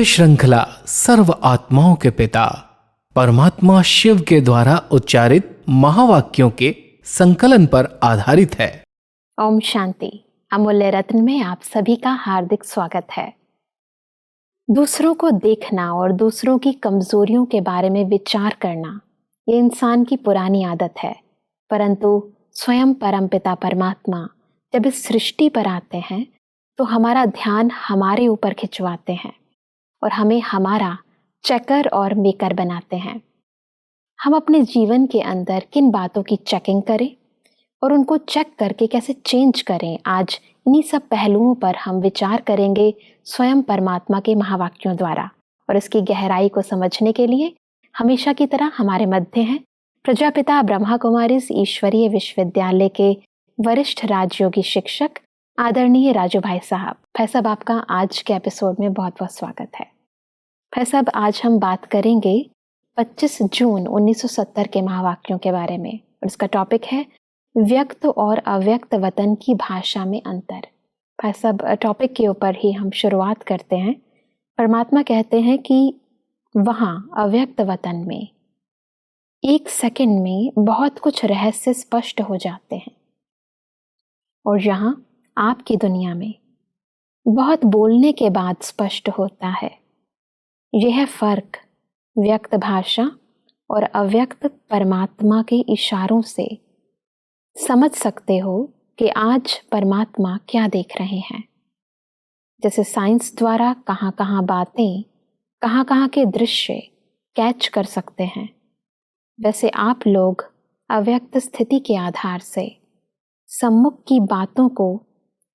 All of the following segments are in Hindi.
श्रृंखला सर्व आत्माओं के पिता परमात्मा शिव के द्वारा उच्चारित महावाक्यों के संकलन पर आधारित है। ओम शांति। अमूल्य रत्न में आप सभी का हार्दिक स्वागत है। दूसरों को देखना और दूसरों की कमजोरियों के बारे में विचार करना ये इंसान की पुरानी आदत है, परंतु स्वयं परमपिता परमात्मा जब इस सृष्टि पर आते हैं तो हमारा ध्यान हमारे ऊपर खिंचवाते हैं और हमें हमारा चेकर और मेकर बनाते हैं। हम अपने जीवन के अंदर किन बातों की चेकिंग करें और उनको चेक करके कैसे चेंज करें, आज इन्हीं सब पहलुओं पर हम विचार करेंगे स्वयं परमात्मा के महावाक्यों द्वारा। और इसकी गहराई को समझने के लिए हमेशा की तरह हमारे मध्य हैं प्रजापिता ब्रह्मा कुमारीज ईश्वरीय विश्वविद्यालय के वरिष्ठ राजयोगी शिक्षक आदरणीय राजू भाई साहब। भाई साहब, आपका आज के एपिसोड में बहुत बहुत स्वागत है। भाई साहब, आज हम बात करेंगे 25 जून 1970 के महावाक्यों के बारे में और इसका टॉपिक है व्यक्त और अव्यक्त वतन की भाषा में अंतर। भाई साहब, टॉपिक के ऊपर ही हम शुरुआत करते हैं। परमात्मा कहते हैं कि वहाँ अव्यक्त वतन में एक सेकंड में बहुत कुछ रहस्य स्पष्ट हो जाते हैं और यहाँ आपकी दुनिया में बहुत बोलने के बाद स्पष्ट होता है। यह है फर्क व्यक्त भाषा और अव्यक्त परमात्मा के इशारों से समझ सकते हो कि आज परमात्मा क्या देख रहे हैं। जैसे साइंस द्वारा कहाँ कहाँ बातें, कहाँ कहाँ के दृश्य कैच कर सकते हैं, वैसे आप लोग अव्यक्त स्थिति के आधार से सम्मुख की बातों को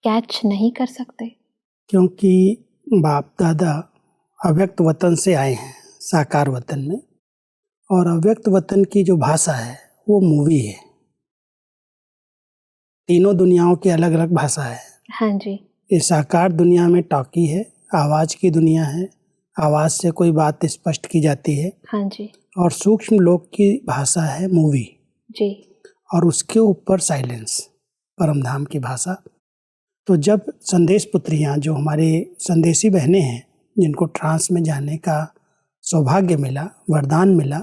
कैच नहीं कर सकते, क्योंकि बाप दादा अव्यक्त वतन से आए हैं साकार वतन में, और अव्यक्त वतन की जो भाषा है वो मूवी है। तीनों दुनियाओं की अलग अलग भाषा है। हाँ जी। ये साकार दुनिया में टॉकी है, आवाज़ की दुनिया है, आवाज़ से कोई बात स्पष्ट की जाती है। हाँ जी। और सूक्ष्म लोक की भाषा है मूवी जी। और उसके ऊपर साइलेंस, परमधाम की भाषा। तो जब संदेश पुत्रियाँ, जो हमारे संदेशी बहनें हैं, जिनको ट्रांस में जाने का सौभाग्य मिला, वरदान मिला,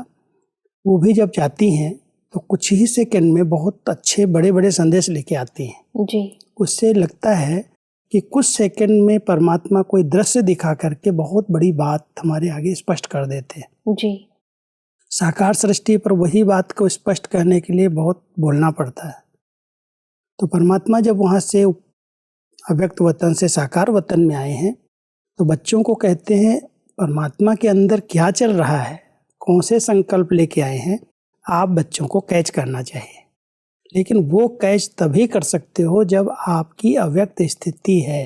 वो भी जब जाती हैं तो कुछ ही सेकंड में बहुत अच्छे बड़े बड़े संदेश लेके आती हैं। जी। उससे लगता है कि कुछ सेकंड में परमात्मा कोई दृश्य दिखा करके बहुत बड़ी बात हमारे आगे स्पष्ट कर देते हैं। जी। साकार सृष्टि पर वही बात को स्पष्ट करने के लिए बहुत बोलना पड़ता है। तो परमात्मा जब वहाँ से अव्यक्त वतन से साकार वतन में आए हैं तो बच्चों को कहते हैं परमात्मा के अंदर क्या चल रहा है, कौन से संकल्प लेके आए हैं, आप बच्चों को कैच करना चाहिए। लेकिन वो कैच तभी कर सकते हो जब आपकी अव्यक्त स्थिति है।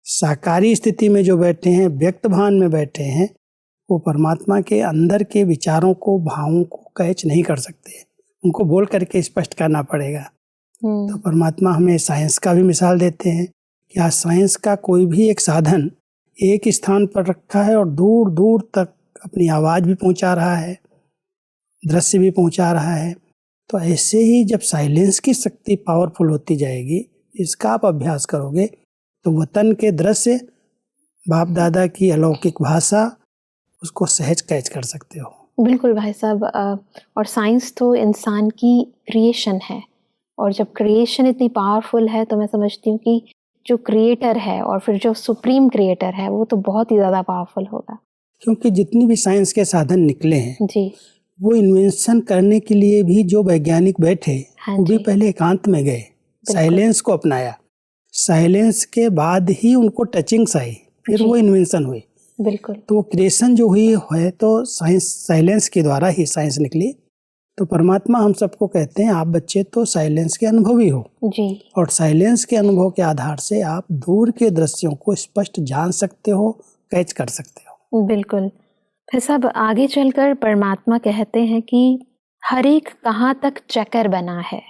साकारी स्थिति में जो बैठे हैं, व्यक्त भान में बैठे हैं, वो परमात्मा के अंदर के विचारों को, भावों को कैच नहीं कर सकते, उनको बोल करके स्पष्ट करना पड़ेगा। तो परमात्मा हमें साइंस का भी मिसाल देते हैं कि आज साइंस का कोई भी एक साधन एक स्थान पर रखा है और दूर दूर तक अपनी आवाज़ भी पहुंचा रहा है, दृश्य भी पहुंचा रहा है। तो ऐसे ही जब साइलेंस की शक्ति पावरफुल होती जाएगी, इसका आप अभ्यास करोगे तो वतन के दृश्य, बाप दादा की अलौकिक भाषा, उसको सहज कैच कर सकते हो। बिल्कुल भाई साहब। और साइंस तो इंसान की क्रिएशन है, और जब क्रिएशन इतनी पावरफुल है तो मैं समझती हूँ कि जो क्रिएटर है और फिर जो सुप्रीम क्रिएटर है वो तो बहुत ही ज़्यादा पावरफुल होगा। क्योंकि जितनी भी साइंस के साधन निकले हैं जी, वो इन्वेंशन करने के लिए भी जो वैज्ञानिक बैठे, हाँ वो भी जी, पहले एकांत में गए, साइलेंस को अपनाया। साइलेंस के बाद ही उनको टचिंग्स आई, फिर जी, वो इन्वेंशन हुई। बिल्कुल। तो वो क्रिएशन जो हुई है तो साइंस, साइलेंस के द्वारा ही साइंस निकली। तो परमात्मा हम सबको कहते हैं आप बच्चे तो साइलेंस के अनुभवी हो जी। और साइलेंस के अनुभव के आधार से आप दूर के दृश्यों को स्पष्ट जान सकते हो, कैच कर सकते हो। बिल्कुल। फिर सब आगे चलकर परमात्मा कहते हैं कि हर एक कहाँ तक चेकर बना है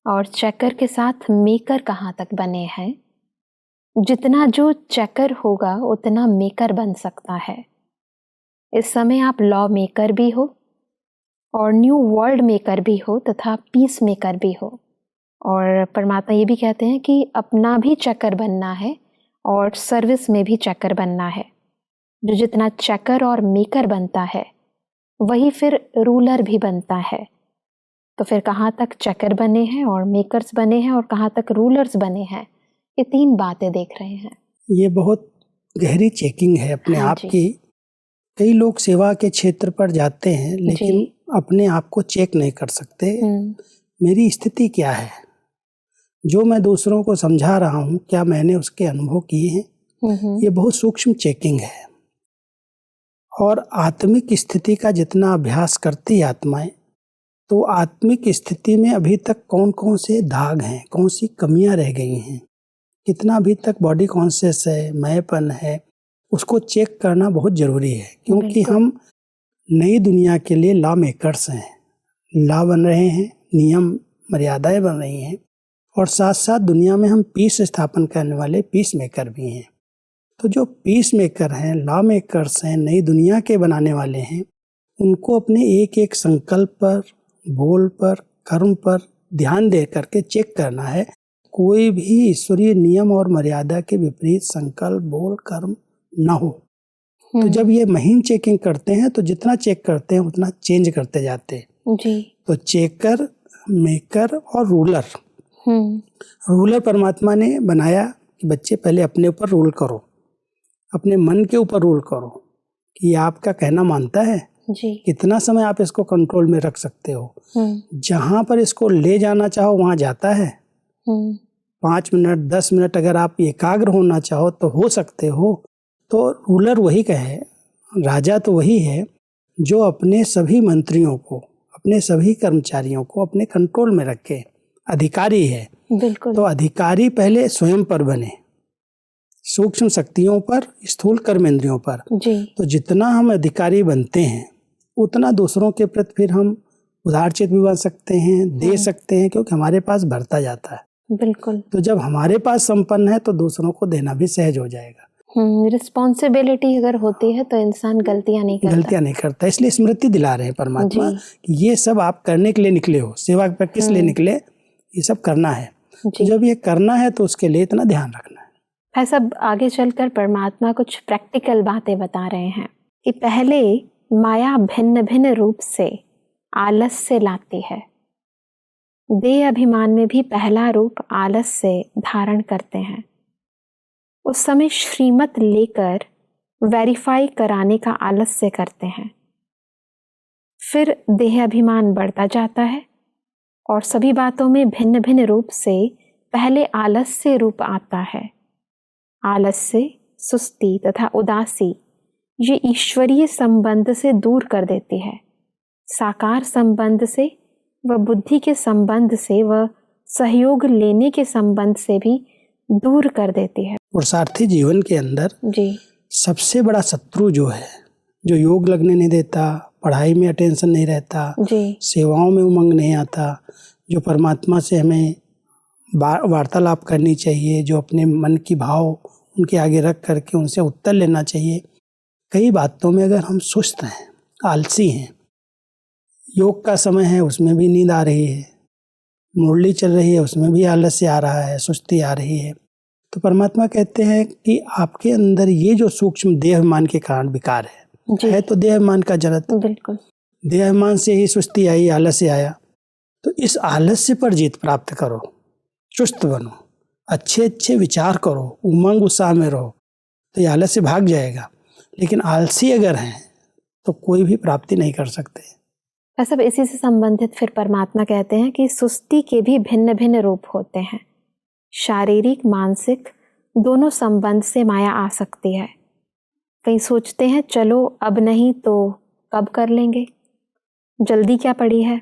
और चेकर के साथ मेकर कहाँ तक बने हैं। जितना जो चेकर होगा उतना मेकर बन सकता है। इस समय आप लॉ मेकर भी हो और न्यू वर्ल्ड मेकर भी हो तथा पीस मेकर भी हो। और परमात्मा ये भी कहते हैं कि अपना भी चक्कर बनना है और सर्विस में भी चेकर बनना है। जो जितना चेकर और मेकर बनता है वही फिर रूलर भी बनता है। तो फिर कहाँ तक चेकर बने हैं और मेकर्स बने हैं और कहाँ तक रूलर्स बने हैं, ये 3 बातें देख रहे हैं। ये बहुत गहरी चेकिंग है अपने हाँ आप जी। की। कई लोग सेवा के क्षेत्र पर जाते हैं लेकिन अपने आप को चेक नहीं कर सकते। मेरी स्थिति क्या है, जो मैं दूसरों को समझा रहा हूँ क्या मैंने उसके अनुभव किए हैं। ये बहुत सूक्ष्म चेकिंग है। और आत्मिक स्थिति का जितना अभ्यास करती आत्माएं, तो आत्मिक स्थिति में अभी तक कौन कौन से दाग हैं, कौन सी कमियां रह गई हैं, कितना अभी तक बॉडी कॉन्शियस है, मैंपन है, उसको चेक करना बहुत जरूरी है। क्योंकि हम नई दुनिया के लिए लॉ मेकर्स हैं। लॉ बन रहे हैं, नियम मर्यादाएं बन रही हैं, और साथ साथ दुनिया में हम पीस स्थापन करने वाले पीस मेकर भी हैं। तो जो पीस मेकर हैं, लॉ मेकर्स हैं, नई दुनिया के बनाने वाले हैं, उनको अपने एक एक संकल्प पर, बोल पर, कर्म पर ध्यान दे करके चेक करना है। कोई भी ईश्वरीय नियम और मर्यादा के विपरीत संकल्प, बोल, कर्म ना हो। तो जब ये महीन चेकिंग करते हैं तो जितना चेक करते हैं उतना चेंज करते जाते हैं जी। तो चेकर, मेकर और रूलर। रूलर परमात्मा ने बनाया कि बच्चे पहले अपने ऊपर रूल करो, अपने मन के ऊपर रूल करो कि आपका कहना मानता है जी। कितना समय आप इसको कंट्रोल में रख सकते हो। जहां पर इसको ले जाना चाहो वहां जाता है। 5 मिनट 10 मिनट अगर आप एकाग्र होना चाहो तो हो सकते हो। तो रूलर वही कहे, राजा तो वही है जो अपने सभी मंत्रियों को, अपने सभी कर्मचारियों को अपने कंट्रोल में रखे। अधिकारी है। बिल्कुल। तो अधिकारी पहले स्वयं पर बने, सूक्ष्म शक्तियों पर, स्थूल कर्मेंद्रियों पर जी। तो जितना हम अधिकारी बनते हैं उतना दूसरों के प्रति फिर हम उदारचित भी बन सकते हैं, दे सकते हैं, क्योंकि हमारे पास बढ़ता जाता है। बिल्कुल। तो जब हमारे पास संपन्न है तो दूसरों को देना भी सहज हो जाएगा। रिस्पॉन्सिबिलिटी अगर होती है तो इंसान गलतियां नहीं करता। इसलिए स्मृति दिला रहे हैं परमात्मा कि ये सब आप करने के लिए निकले हो, सेवा पर किस लिए निकले, ये सब करना है। तो जब ये करना है तो उसके लिए इतना ध्यान रखना है। भाई साहब, आगे चलकर परमात्मा कुछ प्रैक्टिकल बातें बता रहे हैं कि पहले माया भिन्न भिन्न रूप से आलस से लाती है। देह अभिमान में भी पहला रूप आलस से धारण करते हैं। उस समय श्रीमत लेकर वेरीफाई कराने का आलस्य करते हैं। फिर देह अभिमान बढ़ता जाता है और सभी बातों में भिन्न भिन्न रूप से पहले आलस्य रूप आता है। आलस्य, सुस्ती तथा उदासी ये ईश्वरीय संबंध से दूर कर देती है। साकार संबंध से व बुद्धि के संबंध से व सहयोग लेने के संबंध से भी दूर कर देती है। पुरुषार्थी जीवन के अंदर जी सबसे बड़ा शत्रु जो है, जो योग लगने नहीं देता, पढ़ाई में अटेंशन नहीं रहता, सेवाओं में उमंग नहीं आता, जो परमात्मा से हमें वार्तालाप करनी चाहिए, जो अपने मन की भाव उनके आगे रख करके उनसे उत्तर लेना चाहिए, कई बातों में अगर हम सुस्त हैं, आलसी हैं, योग का समय है उसमें भी नींद आ रही है, मुरली चल रही है उसमें भी आलस्य आ रहा है, सुस्ती आ रही है, तो परमात्मा कहते हैं कि आपके अंदर ये जो सूक्ष्म देहाभिमान के कारण विकार है तो देहाभिमान का जनित। बिल्कुल। देहाभिमान से ही सुस्ती आई, आलस्य आया, तो इस आलस्य पर जीत प्राप्त करो, चुस्त बनो, अच्छे अच्छे विचार करो, उमंग उत्साह में रहो, तो ये आलस्य भाग जाएगा। लेकिन आलसी अगर हैं तो कोई भी प्राप्ति नहीं कर सकते। सब इसी से संबंधित फिर परमात्मा कहते हैं कि सुस्ती के भी भिन्न भिन्न रूप होते हैं। शारीरिक, मानसिक दोनों संबंध से माया आ सकती है। कहीं सोचते हैं चलो अब नहीं तो कब कर लेंगे, जल्दी क्या पड़ी है,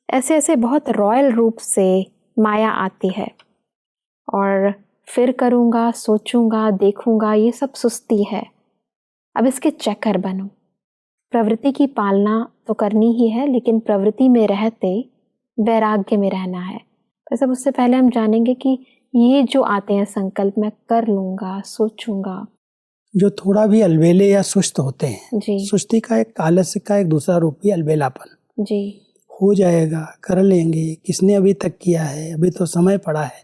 ऐसे ऐसे बहुत रॉयल रूप से माया आती है। और फिर करूँगा, सोचूंगा, देखूंगा, ये सब सुस्ती है। अब इसके चक्कर बनो। प्रवृत्ति की पालना तो करनी ही है, लेकिन प्रवृत्ति में रहते वैराग्य में रहना है। वैसे उससे पहले हम जानेंगे कि ये जो आते हैं संकल्प, मैं कर लूँगा, सोचूंगा, जो थोड़ा भी अलबेले या सुस्त होते हैं, जी, सुस्ती का एक, आलस्य का एक दूसरा रूप ही अलबेलापन। जी, हो जाएगा, कर लेंगे, किसने अभी तक किया है, अभी तो समय पड़ा है।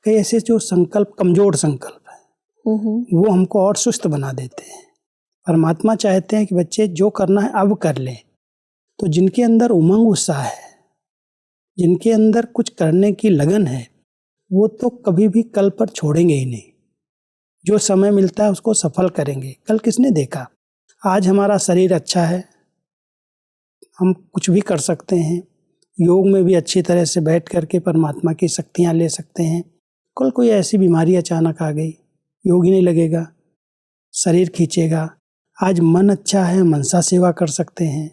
कई ऐसे जो संकल्प कमजोर संकल्प है, वो हमको और सुस्त बना देते हैं। परमात्मा चाहते हैं कि बच्चे जो करना है अब कर लें। तो जिनके अंदर उमंग उत्साह है, जिनके अंदर कुछ करने की लगन है, वो तो कभी भी कल पर छोड़ेंगे ही नहीं। जो समय मिलता है उसको सफल करेंगे। कल किसने देखा? आज हमारा शरीर अच्छा है, हम कुछ भी कर सकते हैं, योग में भी अच्छी तरह से बैठ करके परमात्मा की शक्तियाँ ले सकते हैं। कल कोई ऐसी बीमारी अचानक आ गई, योग ही नहीं लगेगा, शरीर खींचेगा। आज मन अच्छा है, मनसा सेवा कर सकते हैं।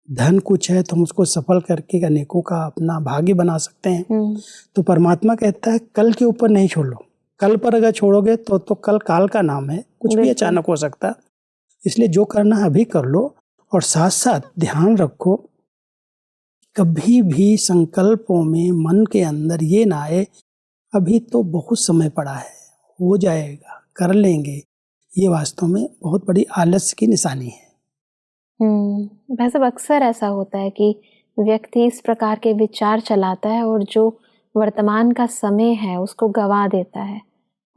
धन कुछ है तो हम उसको सफल करके अनेकों का अपना भाग्य बना सकते हैं। तो परमात्मा कहता है कल के ऊपर नहीं छोड़ो। कल पर अगर छोड़ोगे तो कल काल का नाम है, कुछ भी अचानक हो सकता है। इसलिए जो करना है अभी कर लो। और साथ साथ ध्यान रखो, कभी भी संकल्पों में मन के अंदर ये ना आए अभी तो बहुत समय पड़ा है, हो जाएगा, कर लेंगे। ये वास्तव में बहुत बड़ी आलस्य की निशानी है। वैसे अक्सर ऐसा होता है कि व्यक्ति इस प्रकार के विचार चलाता है और जो वर्तमान का समय है उसको गवा देता है।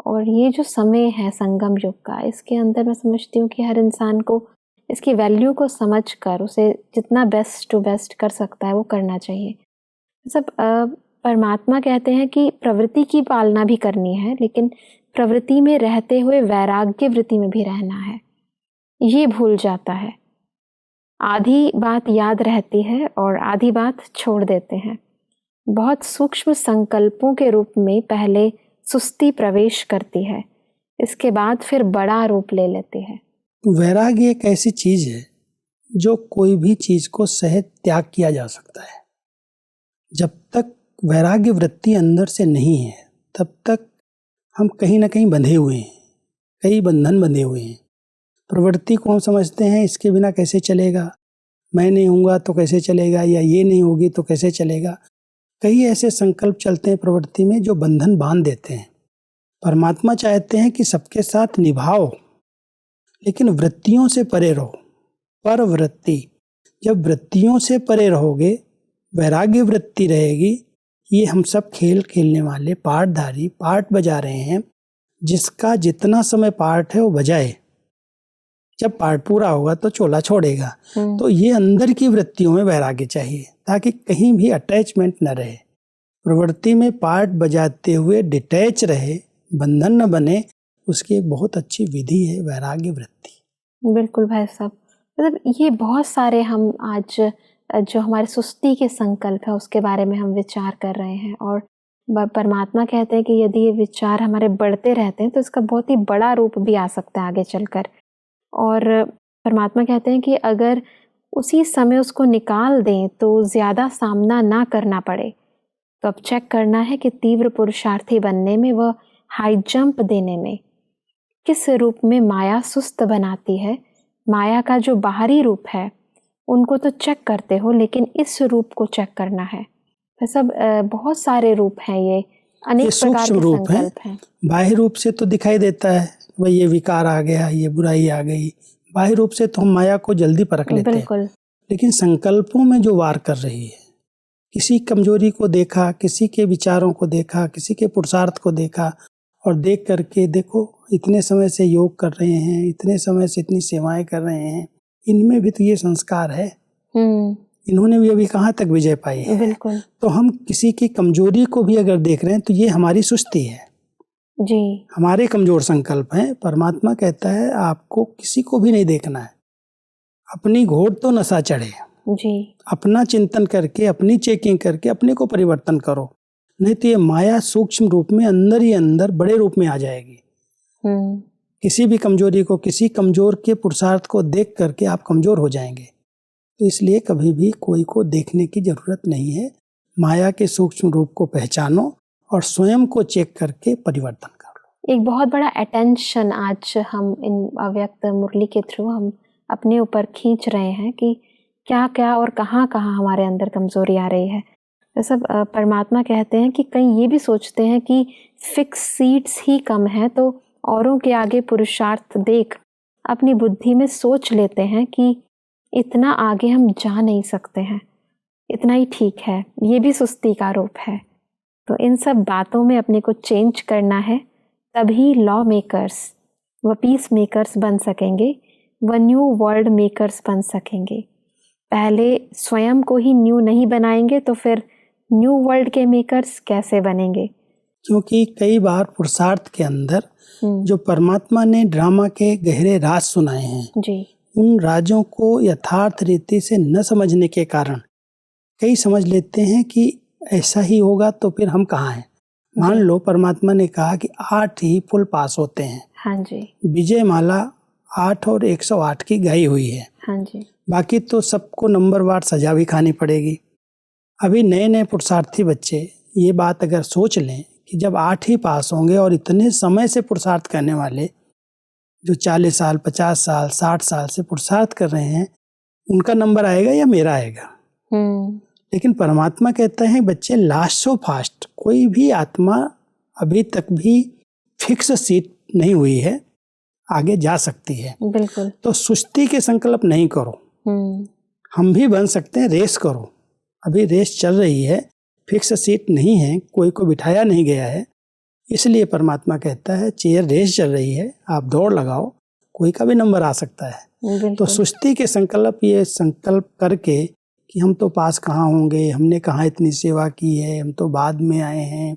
और ये जो समय है संगम युग का, इसके अंदर मैं समझती हूँ कि हर इंसान को इसकी वैल्यू को समझकर उसे जितना बेस्ट टू बेस्ट कर सकता है वो करना चाहिए। सब परमात्मा कहते हैं कि प्रवृत्ति की पालना भी करनी है, लेकिन प्रवृत्ति में रहते हुए वैराग्य वृत्ति में भी रहना है। ये भूल जाता है, आधी बात याद रहती है और आधी बात छोड़ देते हैं। बहुत सूक्ष्म संकल्पों के रूप में पहले सुस्ती प्रवेश करती है, इसके बाद फिर बड़ा रूप ले लेती है। वैराग्य एक ऐसी चीज है जो कोई भी चीज को सहज त्याग किया जा सकता है। जब तक वैराग्य वृत्ति अंदर से नहीं है तब तक हम कहीं ना कहीं बंधे हुए हैं, कई बंधन बंधे हुए हैं। प्रवृत्ति को हम समझते हैं इसके बिना कैसे चलेगा, मैं नहीं होऊंगा तो कैसे चलेगा, या ये नहीं होगी तो कैसे चलेगा। कई ऐसे संकल्प चलते हैं प्रवृत्ति में जो बंधन बांध देते हैं। परमात्मा चाहते हैं कि सबके साथ निभाओ, लेकिन वृत्तियों से परे रहो। पर वृत्ति, जब वृत्तियों से परे रहोगे, वैराग्य वृत्ति रहेगी। ये हम सब खेल खेलने वाले पाठधारी पाठ बजा रहे हैं, जिसका जितना समय पाठ है वो बजाए, जब पाठ पूरा होगा तो चोला छोड़ेगा। तो ये अंदर की वृत्तियों में वैराग्य चाहिए ताकि कहीं भी अटैचमेंट न रहे। प्रवृत्ति में पाठ बजाते हुए डिटैच रहे, बंधन न बने, उसकी एक बहुत अच्छी विधि है वैराग्य वृत्ति। बिल्कुल भाई साहब, मतलब ये बहुत सारे हम आज जो हमारे सुस्ती के संकल्प है उसके बारे में हम विचार कर रहे हैं। और परमात्मा कहते हैं कि यदि ये विचार हमारे बढ़ते रहते हैं तो इसका बहुत ही बड़ा रूप भी आ सकता है आगे चलकर। और परमात्मा कहते हैं कि अगर उसी समय उसको निकाल दें तो ज़्यादा सामना ना करना पड़े। तो अब चेक करना है कि तीव्र पुरुषार्थी बनने में, वह हाई जंप देने में किस रूप में माया सुस्त बनाती है। माया का जो बाहरी रूप है उनको तो चेक करते हो, लेकिन इस रूप को चेक करना है। तो सब बहुत सारे रूप हैं, ये अनेक प्रकार के संकल्प हैं। बाह्य रूप से तो दिखाई देता है भाई ये विकार आ गया, ये बुराई आ गई, बाह्य रूप से तो हम माया को जल्दी परख लेते हैं। लेकिन संकल्पों में जो वार कर रही है, किसी कमजोरी को देखा, किसी के विचारों को देखा, किसी के पुरुषार्थ को देखा, और देख करके देखो इतने समय से योग कर रहे हैं, इतने समय से इतनी सेवाएं कर रहे हैं, इनमें भी तो ये संस्कार है, इन्होंने भी अभी कहाँ तक विजय पाई है। बिल्कुल। तो हम किसी की कमजोरी को भी अगर देख रहे हैं तो ये हमारी सुस्ती है जी, हमारे कमजोर संकल्प हैं। परमात्मा कहता है आपको किसी को भी नहीं देखना है, अपनी घोड़ तो नशा चढ़े जी, अपना चिंतन करके, अपनी चेकिंग करके अपने को परिवर्तन करो, नहीं तो ये माया सूक्ष्म रूप में अंदर ही अंदर बड़े रूप में आ जाएगी। किसी भी कमजोरी को, किसी कमजोर के पुरुषार्थ को देख करके आप कमजोर हो जाएंगे। तो इसलिए कभी भी कोई को देखने की जरूरत नहीं है। माया के सूक्ष्म रूप को पहचानो और स्वयं को चेक करके परिवर्तन करो। एक बहुत बड़ा अटेंशन आज हम इन अव्यक्त मुरली के थ्रू हम अपने ऊपर खींच रहे हैं कि क्या क्या और कहाँ कहाँ हमारे अंदर कमजोरी आ रही है। तो सब परमात्मा कहते हैं कि कहीं ये भी सोचते हैं कि फिक्स सीट्स ही कम है, तो औरों के आगे पुरुषार्थ देख अपनी बुद्धि में सोच लेते हैं कि इतना आगे हम जा नहीं सकते हैं, इतना ही ठीक है। ये भी सुस्ती का रूप है। तो इन सब बातों में अपने को चेंज करना है, तभी लॉ मेकर्स वह पीस मेकर्स बन सकेंगे, वह न्यू वर्ल्ड मेकर्स बन सकेंगे। पहले स्वयं को ही न्यू नहीं बनाएंगे तो फिर न्यू वर्ल्ड के मेकर्स कैसे बनेंगे? क्योंकि कई बार पुरुषार्थ के अंदर जो परमात्मा ने ड्रामा के गहरे राज सुनाए हैं जी, उन राजों को यथार्थ रीति से न समझने के कारण कई समझ लेते हैं कि ऐसा ही होगा तो फिर हम कहाँ हैं। मान लो परमात्मा ने कहा कि 8 ही फुल पास होते हैं। हाँ जी, विजय माला 8 और 108 की गाई हुई है। हाँ जी, बाकी तो सबको नंबरवार सजा भी खानी पड़ेगी। अभी नए नए पुरुषार्थी बच्चे ये बात अगर सोच लें कि जब 8 ही पास होंगे और इतने समय से पुरुषार्थ करने वाले जो 40 साल 50 साल 60 साल से पुरुषार्थ कर रहे हैं, उनका नंबर आएगा या मेरा आएगा? लेकिन परमात्मा कहता है बच्चे लास्ट सो फास्ट, कोई भी आत्मा अभी तक भी फिक्स सीट नहीं हुई है, आगे जा सकती है। बिल्कुल। तो सुस्ती के संकल्प नहीं करो। हम भी बन सकते हैं, रेस करो। अभी रेस चल रही है, फिक्स सीट नहीं है, कोई को बिठाया नहीं गया है, इसलिए परमात्मा कहता है चेयर रेस चल रही है, आप दौड़ लगाओ, कोई का भी नंबर आ सकता है। तो सुस्ती के संकल्प, ये संकल्प करके कि हम तो पास कहाँ होंगे, हमने कहाँ इतनी सेवा की है, हम तो बाद में आए हैं,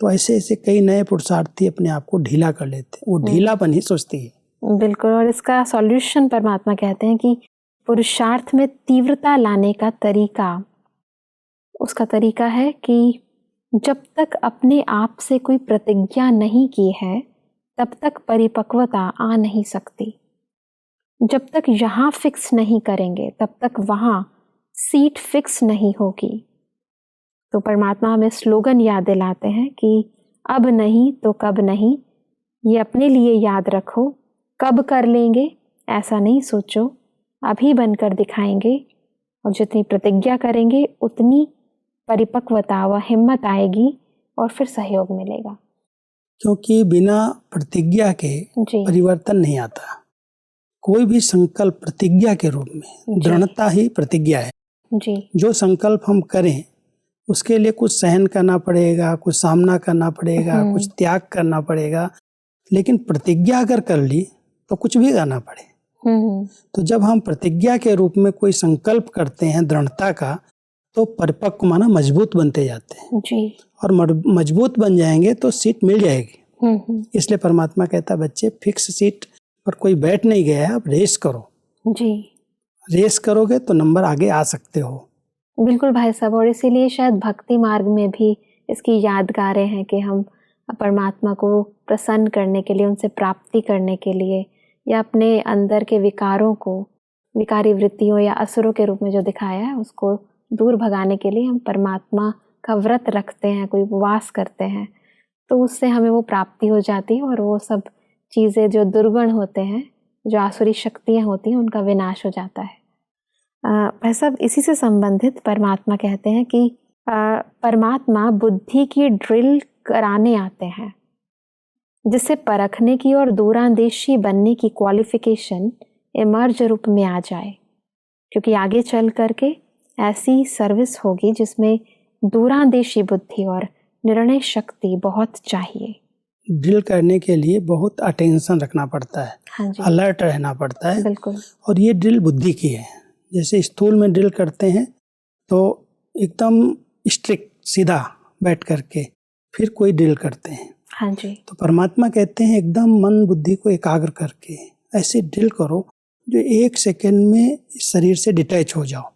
तो ऐसे ऐसे कई नए पुरुषार्थी अपने आप को ढीला कर लेते हैं। वो ढीलापन ही सुस्ती है। बिल्कुल। और इसका सॉल्यूशन परमात्मा कहते हैं कि पुरुषार्थ में तीव्रता लाने का तरीका, उसका तरीका है कि जब तक अपने आप से कोई प्रतिज्ञा नहीं की है तब तक परिपक्वता आ नहीं सकती। जब तक यहाँ फिक्स नहीं करेंगे तब तक वहाँ सीट फिक्स नहीं होगी। तो परमात्मा हमें स्लोगन याद दिलाते हैं कि अब नहीं तो कब नहीं, ये अपने लिए याद रखो। कब कर लेंगे ऐसा नहीं सोचो, अभी बनकर दिखाएंगे, और जितनी प्रतिज्ञा करेंगे उतनी परिपक्वता व हिम्मत आएगी और फिर सहयोग मिलेगा। क्योंकि बिना प्रतिज्ञा के परिवर्तन नहीं आता। कोई भी संकल्प प्रतिज्ञा के रूप में, दृढ़ता ही प्रतिज्ञा है जी। जो संकल्प हम करें उसके लिए कुछ सहन करना पड़ेगा, कुछ सामना करना पड़ेगा, कुछ त्याग करना पड़ेगा। लेकिन प्रतिज्ञा अगर कर ली तो कुछ भी करना पड़े। तो जब हम प्रतिज्ञा के रूप में कोई संकल्प करते हैं दृढ़ता का, तो परिपक्व माना मजबूत बनते जाते हैं जी। और मजबूत बन जाएंगे तो सीट मिल जाएगी। इसलिए परमात्मा कहता है बच्चे फिक्स सीट पर कोई बैठ नहीं गया है, अब रेस करो जी। रेस करोगे तो नंबर आगे आ सकते हो। बिल्कुल भाई साहब। और इसीलिए शायद भक्ति मार्ग में भी इसकी यादगारें हैं कि हम परमात्मा को प्रसन्न करने के लिए, उनसे प्राप्ति करने के लिए, या अपने अंदर के विकारों को, विकारी वृत्तियों या असुरों के रूप में जो दिखाया है उसको दूर भगाने के लिए हम परमात्मा का व्रत रखते हैं, कोई उपवास करते हैं, तो उससे हमें वो प्राप्ति हो जाती है और वो सब चीज़ें जो दुर्गुण होते हैं, जो आसुरी शक्तियाँ होती हैं, उनका विनाश हो जाता है। भाई साहब, इसी से संबंधित परमात्मा कहते हैं कि परमात्मा बुद्धि की ड्रिल कराने आते हैं जिससे परखने की और दूरांदेशी बनने की क्वालिफिकेशन इमर्ज रूप में आ जाए, क्योंकि आगे चल करके ऐसी सर्विस होगी जिसमें दूरांदेशी बुद्धि और निर्णय शक्ति बहुत चाहिए। ड्रिल करने के लिए बहुत अटेंशन रखना पड़ता है। हाँ जी। अलर्ट रहना पड़ता है। बिल्कुल। और ये ड्रिल बुद्धि की है। जैसे स्थूल में ड्रिल करते हैं तो एकदम स्ट्रिक्ट सीधा बैठ करके फिर कोई ड्रिल करते हैं। हाँ जी। तो परमात्मा कहते हैं एकदम मन बुद्धि को एकाग्र करके ऐसे ड्रिल करो जो 1 सेकंड में इस शरीर से डिटैच हो जाओ।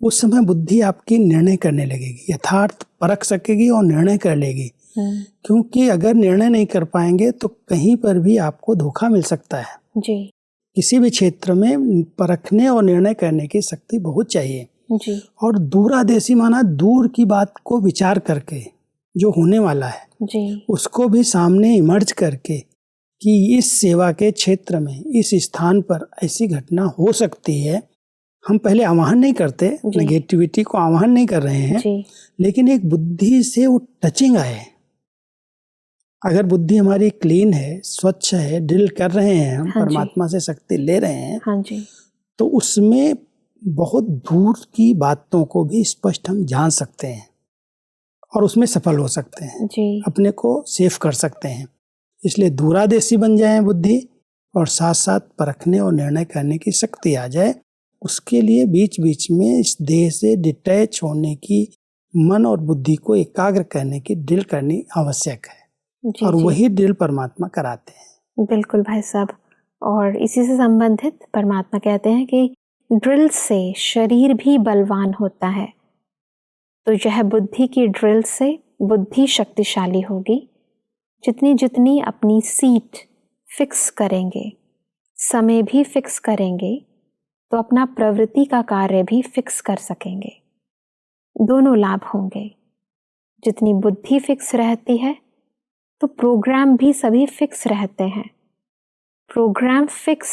उस समय बुद्धि आपकी निर्णय करने लगेगी, यथार्थ परख सकेगी और निर्णय कर लेगी। क्योंकि अगर निर्णय नहीं कर पाएंगे तो कहीं पर भी आपको धोखा मिल सकता है जी। किसी भी क्षेत्र में परखने और निर्णय करने की शक्ति बहुत चाहिए जी। और दूरादेशी माना दूर की बात को विचार करके जो होने वाला है जी। उसको भी सामने इमर्ज करके कि इस सेवा के क्षेत्र में इस स्थान पर ऐसी घटना हो सकती है। हम पहले आवाहन नहीं करते, नेगेटिविटी को आवाहन नहीं कर रहे हैं जी। लेकिन एक बुद्धि से वो टचिंग आए। अगर बुद्धि हमारी क्लीन है, स्वच्छ है, ड्रिल कर रहे हैं हम, हाँ परमात्मा से शक्ति ले रहे हैं, हाँ जी। तो उसमें बहुत दूर की बातों को भी स्पष्ट हम जान सकते हैं और उसमें सफल हो सकते हैं जी। अपने को सेफ कर सकते हैं। इसलिए दूरादेशी बन जाए बुद्धि और साथ साथ परखने और निर्णय करने की शक्ति आ जाए। उसके लिए बीच बीच में इस देह से डिटैच होने की, मन और बुद्धि को एकाग्र करने की ड्रिल करनी आवश्यक है। जी, और जी। वही ड्रिल परमात्मा कराते हैं। बिल्कुल भाई साहब। और इसी से संबंधित परमात्मा कहते हैं कि ड्रिल से शरीर भी बलवान होता है, तो यह बुद्धि की ड्रिल से बुद्धि शक्तिशाली होगी। जितनी जितनी अपनी सीट फिक्स करेंगे, समय भी फिक्स करेंगे, तो अपना प्रवृत्ति का कार्य भी फिक्स कर सकेंगे। दोनों लाभ होंगे। जितनी बुद्धि फिक्स रहती है तो प्रोग्राम भी सभी फिक्स रहते हैं। प्रोग्राम फिक्स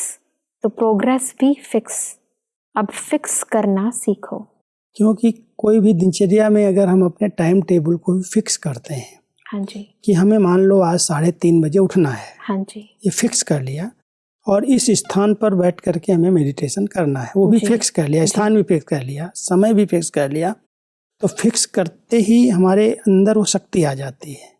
तो प्रोग्रेस भी फिक्स। अब फिक्स करना सीखो। क्योंकि कोई भी दिनचर्या में अगर हम अपने टाइम टेबल को भी फिक्स करते हैं, हाँ जी, कि हमें मान लो आज 3:30 बजे उठना है, हाँ जी, ये फिक्स कर लिया, और इस स्थान पर बैठ करके हमें मेडिटेशन करना है, वो भी जी, फिक्स कर लिया, स्थान भी फिक्स कर लिया, समय भी फिक्स कर लिया, तो फिक्स करते ही हमारे अंदर वो शक्ति आ जाती है।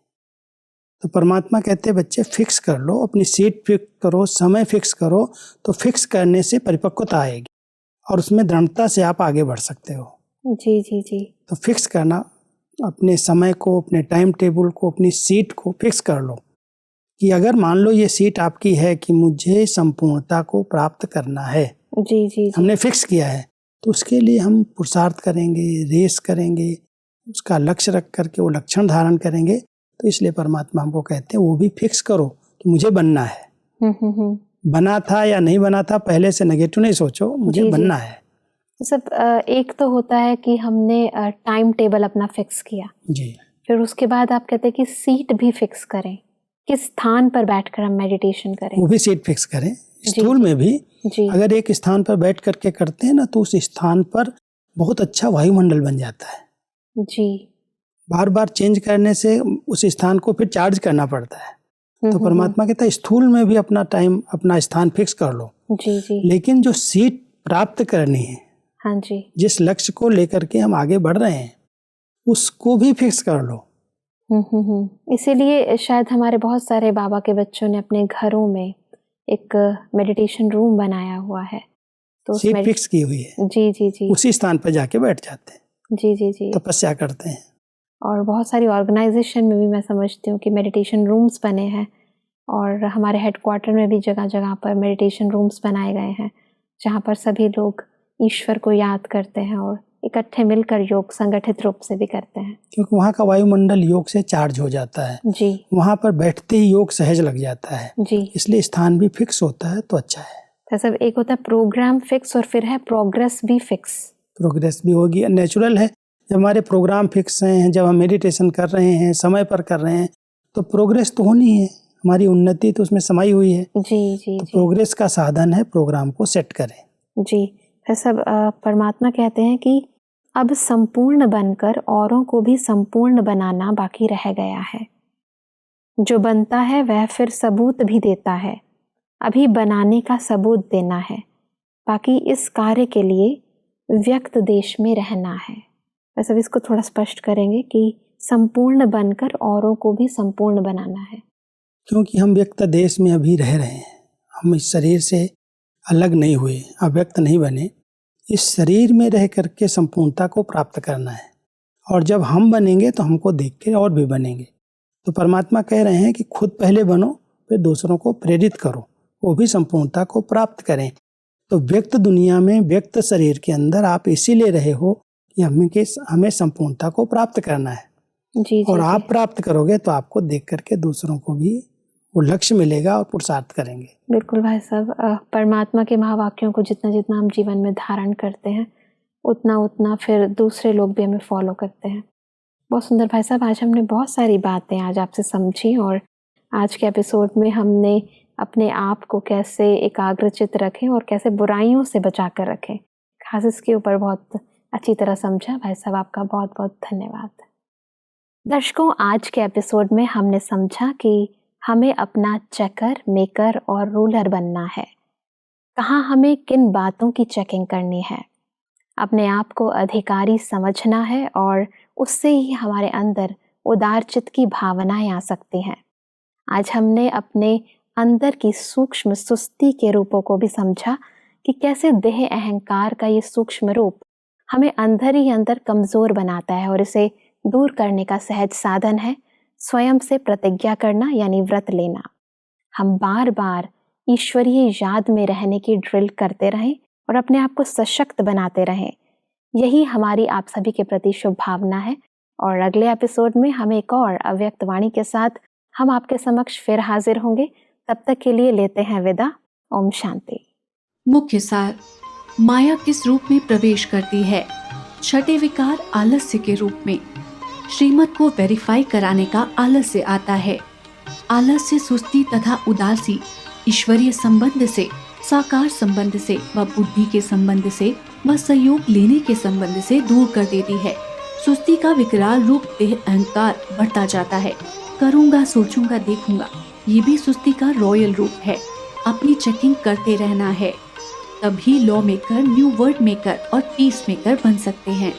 तो परमात्मा कहते हैं बच्चे फिक्स कर लो, अपनी सीट फिक्स करो, समय फिक्स करो, तो फिक्स करने से परिपक्वता आएगी और उसमें दृढ़ता से आप आगे बढ़ सकते हो। जी, जी, जी। तो फिक्स करना, अपने समय को, अपने टाइम टेबल को, अपनी सीट को फिक्स कर लो कि अगर मान लो ये सीट आपकी है कि मुझे संपूर्णता को प्राप्त करना है, जी, जी, जी। हमने फिक्स किया है, तो उसके लिए हम पुरुषार्थ करेंगे, रेस करेंगे, उसका लक्ष्य रख करके वो लक्षण धारण करेंगे। तो इसलिए परमात्मा हमको कहते हैं वो भी फिक्स करो कि मुझे बनना है। बना था या नहीं बना था, पहले से नेगेटिव नहीं सोचो, मुझे जी, बनना जी। है। सब एक तो होता है कि हमने टाइम टेबल अपना फिक्स किया, जी, फिर उसके बाद आप कहते हैं कि सीट भी फिक्स करें, किस स्थान पर बैठकर हम मेडिटेशन करें। वो भी सीट फिक्स करें। जी, स्थूल जी। में भी जी, अगर एक स्थान पर बैठ करके करते हैं ना, तो उस स्थान पर बहुत अच्छा वायुमंडल बन जाता है। जी। बार बार चेंज करने से उस स्थान को फिर चार्ज करना पड़ता है। तो परमात्मा कहता है स्थूल में भी अपना टाइम, अपना स्थान फिक्स कर लो, जी, जी। लेकिन जो सीट प्राप्त करनी है, हाँ जी। जिस लक्ष्य को लेकर के हम आगे बढ़ रहे हैं, उसको भी फिक्स कर लो। इसीलिए शायद हमारे बहुत सारे बाबा के बच्चों ने अपने घरों में एक मेडिटेशन रूम बनाया हुआ है। तो सीट फिक्स की हुई है, जी, जी, जी। उसी स्थान पर जाके बैठ जाते हैं, जी, जी, जी। तपस्या करते हैं। और बहुत सारी ऑर्गेनाइजेशन में भी मैं समझती हूँ कि मेडिटेशन रूम्स बने हैं, और हमारे हेडक्वार्टर में भी जगह जगह पर मेडिटेशन रूम्स बनाए गए हैं, जहाँ पर सभी लोग ईश्वर को याद करते हैं और इकट्ठे मिलकर योग संगठित रूप से भी करते हैं। क्योंकि वहाँ का वायुमंडल योग से चार्ज हो जाता है। जी, वहाँ पर बैठते ही योग सहज लग जाता है। जी। इसलिए स्थान भी फिक्स होता है तो अच्छा है। तो सब एक होता है प्रोग्राम फिक्स, और फिर है प्रोग्रेस भी फिक्स। प्रोग्रेस भी होगी, नेचुरल है। जब हमारे प्रोग्राम फिक्स हैं, जब हम मेडिटेशन कर रहे हैं, समय पर कर रहे हैं, तो प्रोग्रेस तो होनी है, हमारी उन्नति तो उसमें समाई हुई है। जी, जी, तो जी। प्रोग्रेस का साधन है प्रोग्राम को सेट करें। जी, फिर सब परमात्मा कहते हैं कि अब संपूर्ण बनकर औरों को भी संपूर्ण बनाना बाकी रह गया है। जो बनता है वह फिर सबूत भी देता है, अभी बनाने का सबूत देना है। बाकी इस कार्य के लिए व्यक्त देश में रहना है। वैसे भी इसको थोड़ा स्पष्ट करेंगे कि संपूर्ण बनकर औरों को भी संपूर्ण बनाना है। क्योंकि हम व्यक्त देश में अभी रह रहे हैं, हम इस शरीर से अलग नहीं हुए, अव्यक्त नहीं बने। इस शरीर में रह करके संपूर्णता को प्राप्त करना है, और जब हम बनेंगे तो हमको देख के और भी बनेंगे। तो परमात्मा कह रहे हैं कि खुद पहले बनो, फिर दूसरों को प्रेरित करो, वो भी संपूर्णता को प्राप्त करें। तो व्यक्त दुनिया में, व्यक्त शरीर के अंदर आप इसीलिए रहे हो कि हमें संपूर्णता को प्राप्त करना है। जी, और जी, आप जी। प्राप्त करोगे तो आपको देख करके दूसरों को भी वो लक्ष्य मिलेगा और पुरुषार्थ करेंगे। बिल्कुल भाई साहब, परमात्मा के महावाक्यों को जितना जितना हम जीवन में धारण करते हैं, उतना उतना फिर दूसरे लोग भी हमें फॉलो करते हैं। बहुत सुंदर भाई साहब, आज हमने बहुत सारी बातें आज आपसे समझी, और आज के एपिसोड में हमने अपने आप को कैसे एकाग्रचित रखें और कैसे बुराइयों से बचा कर रखें, खास इसके ऊपर बहुत अच्छी तरह समझा। भाई साहब, आपका बहुत बहुत धन्यवाद। दर्शकों, आज के एपिसोड में हमने समझा कि हमें अपना चेकर, मेकर और रूलर बनना है। कहाँ हमें किन बातों की चेकिंग करनी है, अपने आप को अधिकारी समझना है, और उससे ही हमारे अंदर उदारचित्त की भावनाएं आ सकती हैं। आज हमने अपने अंदर की सूक्ष्म सुस्ती के रूपों को भी समझा कि कैसे देह अहंकार का ये सूक्ष्म रूप हमें अंदर ही अंदर कमजोर बनाता है और इसे दूर करने का सहज साधन है स्वयं से प्रतिज्ञा करना यानी व्रत लेना। हम बार बार ईश्वरीय याद में रहने की ड्रिल करते रहें और अपने आप को सशक्त बनाते रहें। यही हमारी आप सभी के प्रति शुभ भावना है। और अगले एपिसोड में हम एक और अव्यक्त वाणी के साथ हम आपके समक्ष फिर हाजिर होंगे। तब तक के लिए लेते हैं विदा। ओम शांति। मुख्य सार, माया किस रूप में प्रवेश करती है? छठे विकार आलस्य के रूप में। श्रीमत को वेरीफाई कराने का आलस्य आता है। आलस्य सुस्ती तथा उदासी ईश्वरीय संबंध से, साकार संबंध से व बुद्धि के संबंध से व सहयोग लेने के संबंध से दूर कर देती है। सुस्ती का विकराल रूप देह अहंकार बढ़ता जाता है। करूंगा, सोचूंगा, देखूंगा, ये भी सुस्ती का रॉयल रूप है। अपनी चेकिंग करते रहना है, तभी law maker, new word maker और पीस मेकर बन सकते हैं।